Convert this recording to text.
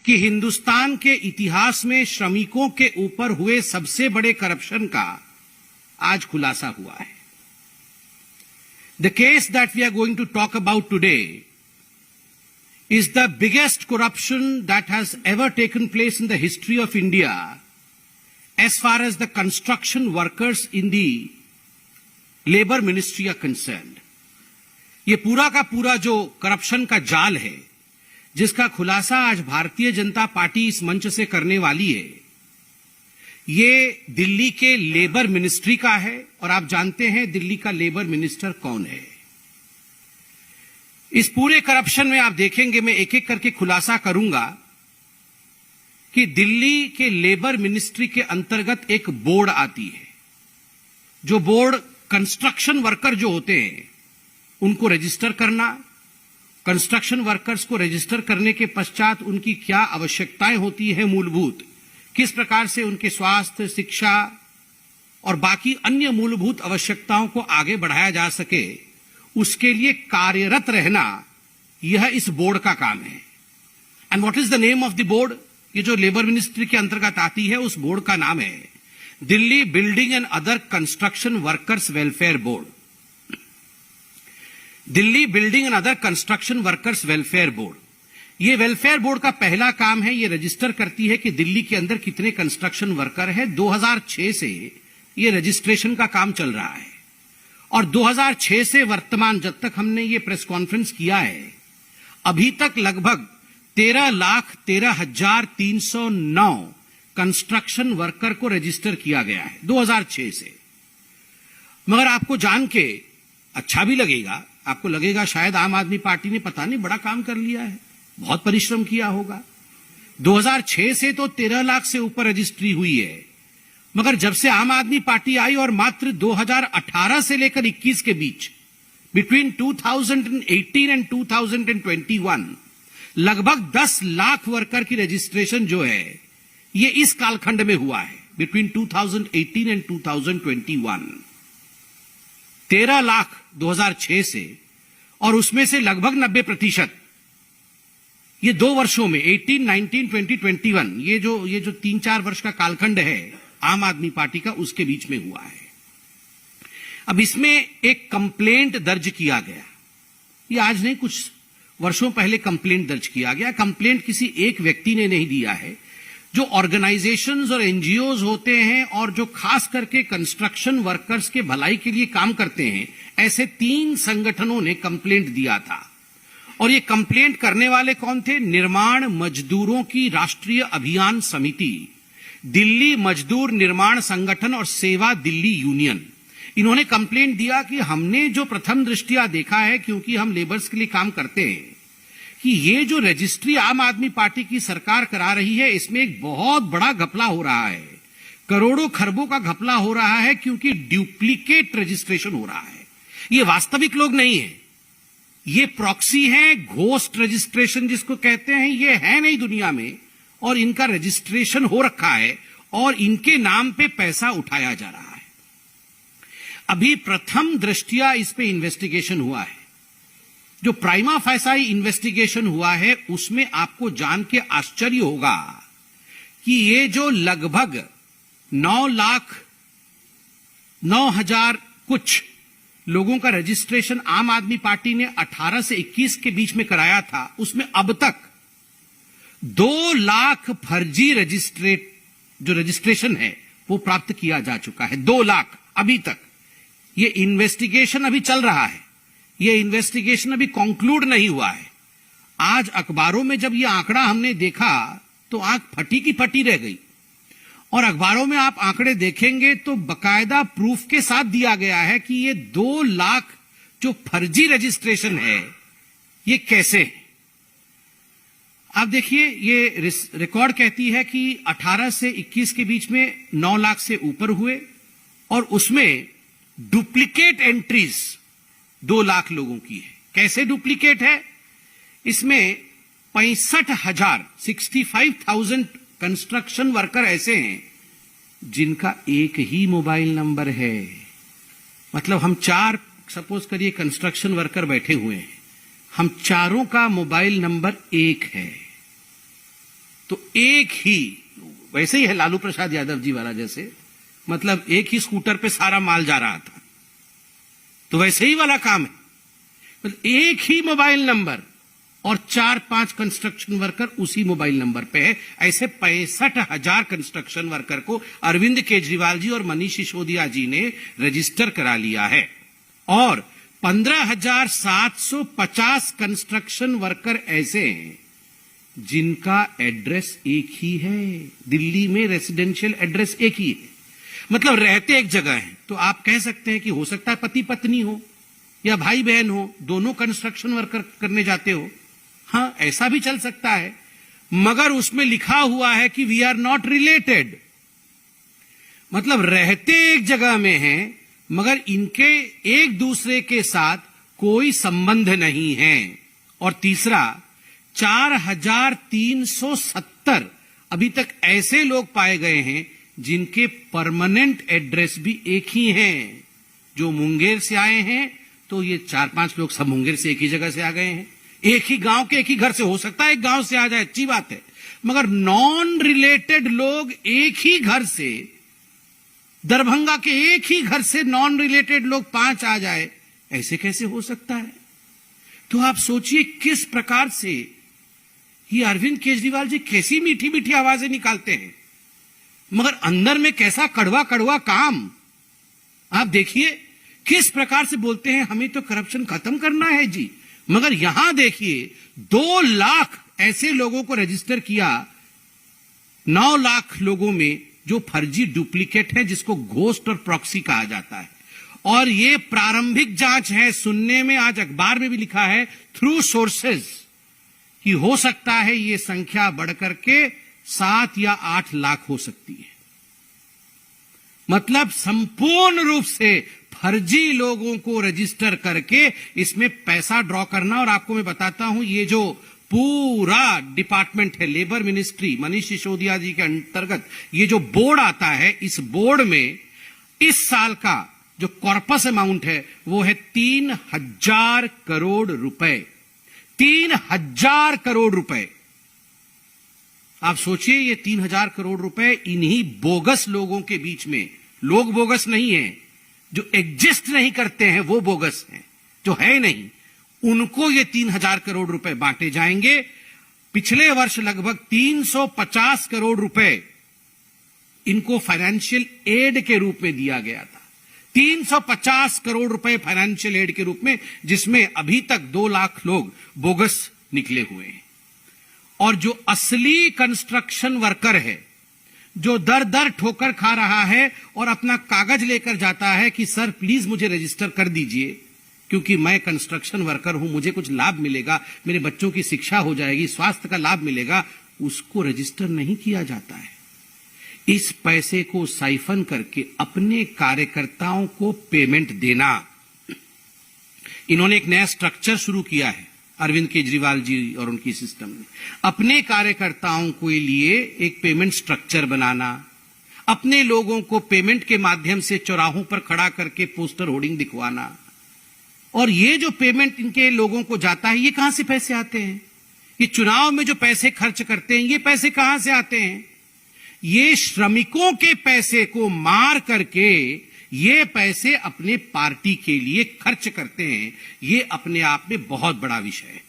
कि हिंदुस्तान के इतिहास में श्रमिकों के ऊपर हुए सबसे बड़े करप्शन का आज खुलासा हुआ है। The case that we are going to talk about today is the biggest corruption that has ever taken place in the history of India as far as the construction workers in the labor ministry are concerned. ये पूरा का पूरा जो corruption का जाल है, जिसका खुलासा आज भारतीय जनता पार्टी इस मंच से करने वाली है, ये दिल्ली के लेबर मिनिस्ट्री का है। और आप जानते हैं दिल्ली का लेबर मिनिस्टर कौन है। इस पूरे करप्शन में आप देखेंगे, मैं एक एक करके खुलासा करूंगा कि दिल्ली के लेबर मिनिस्ट्री के अंतर्गत एक बोर्ड आती है, जो बोर्ड कंस्ट्रक्शन वर्कर जो होते हैं उनको रजिस्टर करना, कंस्ट्रक्शन वर्कर्स को रजिस्टर करने के पश्चात उनकी क्या आवश्यकताएं होती है मूलभूत, किस प्रकार से उनके स्वास्थ्य, शिक्षा और बाकी अन्य मूलभूत आवश्यकताओं को आगे बढ़ाया जा सके, उसके लिए कार्यरत रहना, यह इस बोर्ड का काम है। And what is the name of the board? ये जो लेबर मिनिस्ट्री के अंतर्गत आती है, उस बोर्ड का नाम है Delhi building and other construction workers welfare board. Delhi building and other construction workers welfare board. ये वेलफेयर बोर्ड का पहला काम है, ये रजिस्टर करती है कि दिल्ली के अंदर कितने कंस्ट्रक्शन वर्कर है। 2006 से ये रजिस्ट्रेशन का काम चल रहा है और 2006 से वर्तमान, जब तक हमने ये प्रेस कॉन्फ्रेंस किया है, अभी तक लगभग 13,13,309 कंस्ट्रक्शन वर्कर को रजिस्टर किया गया है 2006 से। मगर आपको जान के अच्छा भी लगेगा, आपको लगेगा शायद आम आदमी पार्टी ने पता नहीं बड़ा काम कर लिया है, बहुत परिश्रम किया होगा। 2006 से तो 13 लाख से ऊपर रजिस्ट्री हुई है, मगर जब से आम आदमी पार्टी आई और मात्र 2018 से लेकर 21 के बीच, बिटवीन 2018 एंड 2021, लगभग 10 लाख वर्कर की रजिस्ट्रेशन जो है, ये इस कालखंड में हुआ है, बिटवीन 2018 एंड 2021। 13 लाख 2006 से, और उसमें से लगभग 90% ये 2 वर्षों में 18, 19, 20, 21, ये जो 3-4 वर्ष का कालखंड है आम आदमी पार्टी का, उसके बीच में हुआ है। अब इसमें एक कंप्लेंट दर्ज किया गया, ये आज नहीं, कुछ वर्षों पहले कंप्लेंट दर्ज किया गया। कंप्लेंट किसी एक व्यक्ति ने नहीं दिया है, जो ऑर्गेनाइजेशंस और एनजीओज होते हैं और जो खास करके कंस्ट्रक्शन वर्कर्स के भलाई के लिए काम करते हैं, ऐसे 3 संगठनों ने कंप्लेंट दिया था। और ये कंप्लेंट करने वाले कौन थे? निर्माण मजदूरों की राष्ट्रीय अभियान समिति, दिल्ली मजदूर निर्माण संगठन और सेवा दिल्ली यूनियन। इन्होंने कंप्लेंट दिया कि हमने जो प्रथम दृष्टया देखा है, क्योंकि हम लेबर्स के लिए काम करते हैं, कि ये जो रजिस्ट्री आम आदमी पार्टी की सरकार करा रही है, इसमें एक बहुत बड़ा घपला हो रहा है, करोड़ों खरबों का घपला हो रहा है, क्योंकि डुप्लीकेट रजिस्ट्रेशन हो रहा है। ये वास्तविक लोग नहीं है, ये प्रॉक्सी है, घोस्ट रजिस्ट्रेशन जिसको कहते हैं, ये है नहीं दुनिया में, और इनका रजिस्ट्रेशन हो रखा है और इनके नाम पे पैसा उठाया जा रहा है। अभी प्रथम दृष्टया इस पे इन्वेस्टिगेशन हुआ है। जो प्राइमा फैसाई इन्वेस्टिगेशन हुआ है, उसमें आपको जान के आश्चर्य होगा कि ये जो लगभग 9,09,000 कुछ लोगों का रजिस्ट्रेशन आम आदमी पार्टी ने 18 से 21 के बीच में कराया था, उसमें अब तक 2 लाख फर्जी जो रजिस्ट्रेशन है वो प्राप्त किया जा चुका है। 2 लाख अभी तक। ये इन्वेस्टिगेशन अभी चल रहा है, ये इन्वेस्टिगेशन अभी कंक्लूड नहीं हुआ है। आज अखबारों में जब ये आंकड़ा हमने देखा तो आंख फटी की फटी रह गई। और अखबारों में आप आंकड़े देखेंगे तो बकायदा प्रूफ के साथ दिया गया है कि ये 2 लाख जो फर्जी रजिस्ट्रेशन है, ये कैसे है। आप देखिए, ये रिकॉर्ड कहती है कि 18 से 21 के बीच में 9 लाख से ऊपर हुए और उसमें डुप्लीकेट एंट्रीज 2 लाख लोगों की है। कैसे डुप्लीकेट है? इसमें 65,000 कंस्ट्रक्शन वर्कर ऐसे हैं जिनका एक ही मोबाइल नंबर है। मतलब हम 4 सपोज करिए कंस्ट्रक्शन वर्कर बैठे हुए हैं, हम चारों का मोबाइल नंबर एक है। तो एक ही, वैसे ही है लालू प्रसाद यादव जी वाला जैसे, मतलब एक ही स्कूटर पे सारा माल जा रहा था, तो वैसे ही वाला काम है। मतलब एक ही मोबाइल नंबर और 4-5 कंस्ट्रक्शन वर्कर उसी मोबाइल नंबर पे है। ऐसे 65,000 कंस्ट्रक्शन वर्कर को अरविंद केजरीवाल जी और मनीष सिसोदिया जी ने रजिस्टर करा लिया है। और 15,750 कंस्ट्रक्शन वर्कर ऐसे हैं जिनका एड्रेस एक ही है। दिल्ली में रेसिडेंशियल एड्रेस एक ही है, मतलब रहते एक जगह है। तो आप कह सकते हैं कि हो सकता है पति पत्नी हो या भाई बहन हो, दोनों कंस्ट्रक्शन वर्कर करने जाते हो। हां, ऐसा भी चल सकता है, मगर उसमें लिखा हुआ है कि वी आर नॉट रिलेटेड, मतलब रहते एक जगह में हैं मगर इनके एक दूसरे के साथ कोई संबंध नहीं है। और तीसरा, 4,370 अभी तक ऐसे लोग पाए गए हैं जिनके परमानेंट एड्रेस भी एक ही हैं। जो मुंगेर से आए हैं तो ये 4-5 लोग सब मुंगेर से एक ही जगह से आ गए हैं, एक ही गांव के एक ही घर से। हो सकता है एक गांव से आ जाए, अच्छी बात है, मगर नॉन रिलेटेड लोग एक ही घर से, दरभंगा के एक ही घर से नॉन रिलेटेड लोग 5 आ जाए, ऐसे कैसे हो सकता है? तो आप सोचिए किस प्रकार से ये अरविंद केजरीवाल जी कैसी मीठी मीठी आवाजें निकालते हैं, मगर अंदर में कैसा कड़वा कड़वा काम। आप देखिए किस प्रकार से बोलते हैं, हमें तो करप्शन खत्म करना है जी, मगर यहां देखिए 2 लाख ऐसे लोगों को रजिस्टर किया, 9 लाख लोगों में जो फर्जी डुप्लीकेट है, जिसको घोस्ट और प्रॉक्सी कहा जाता है। और ये प्रारंभिक जांच है, सुनने में आज अखबार में भी लिखा है थ्रू सोर्सेज कि हो सकता है ये संख्या बढ़कर के 7 या 8 लाख हो सकती है। मतलब संपूर्ण रूप से फर्जी लोगों को रजिस्टर करके इसमें पैसा ड्रॉ करना। और आपको मैं बताता हूं, ये जो पूरा डिपार्टमेंट है, लेबर मिनिस्ट्री, मनीष सिसोदिया जी के अंतर्गत ये जो बोर्ड आता है, इस बोर्ड में इस साल का जो कॉर्पस अमाउंट है वो है 3,000 करोड़ रुपए। 3,000 करोड़ रुपए। आप सोचिए, ये 3,000 करोड़ रुपए इन्हीं बोगस लोगों के बीच में, लोग बोगस नहीं है, जो एग्जिस्ट नहीं करते हैं वो बोगस हैं, जो है नहीं, उनको ये 3,000 करोड़ रुपए बांटे जाएंगे। पिछले वर्ष लगभग 350 करोड़ रुपए इनको फाइनेंशियल एड के रूप में दिया गया था। 350 करोड़ रुपए फाइनेंशियल एड के रूप में, जिसमें अभी तक 2 लाख लोग बोगस निकले हुए हैं। और जो असली कंस्ट्रक्शन वर्कर है, जो दर दर ठोकर खा रहा है और अपना कागज लेकर जाता है कि सर प्लीज मुझे रजिस्टर कर दीजिए क्योंकि मैं कंस्ट्रक्शन वर्कर हूं, मुझे कुछ लाभ मिलेगा, मेरे बच्चों की शिक्षा हो जाएगी, स्वास्थ्य का लाभ मिलेगा, उसको रजिस्टर नहीं किया जाता है। इस पैसे को साइफन करके अपने कार्यकर्ताओं को पेमेंट देना। इन्होंने एक नया स्ट्रक्चर शुरू किया है, अरविंद केजरीवाल जी और उनकी सिस्टम ने, अपने कार्यकर्ताओं के लिए एक पेमेंट स्ट्रक्चर बनाना, अपने लोगों को पेमेंट के माध्यम से चौराहों पर खड़ा करके पोस्टर होर्डिंग दिखवाना। और ये जो पेमेंट इनके लोगों को जाता है, ये कहां से पैसे आते हैं? ये चुनाव में जो पैसे खर्च करते हैं, ये पैसे कहां से आते हैं? ये श्रमिकों के पैसे को मार करके ये पैसे अपने पार्टी के लिए खर्च करते हैं। ये अपने आप में बहुत बड़ा विषय है।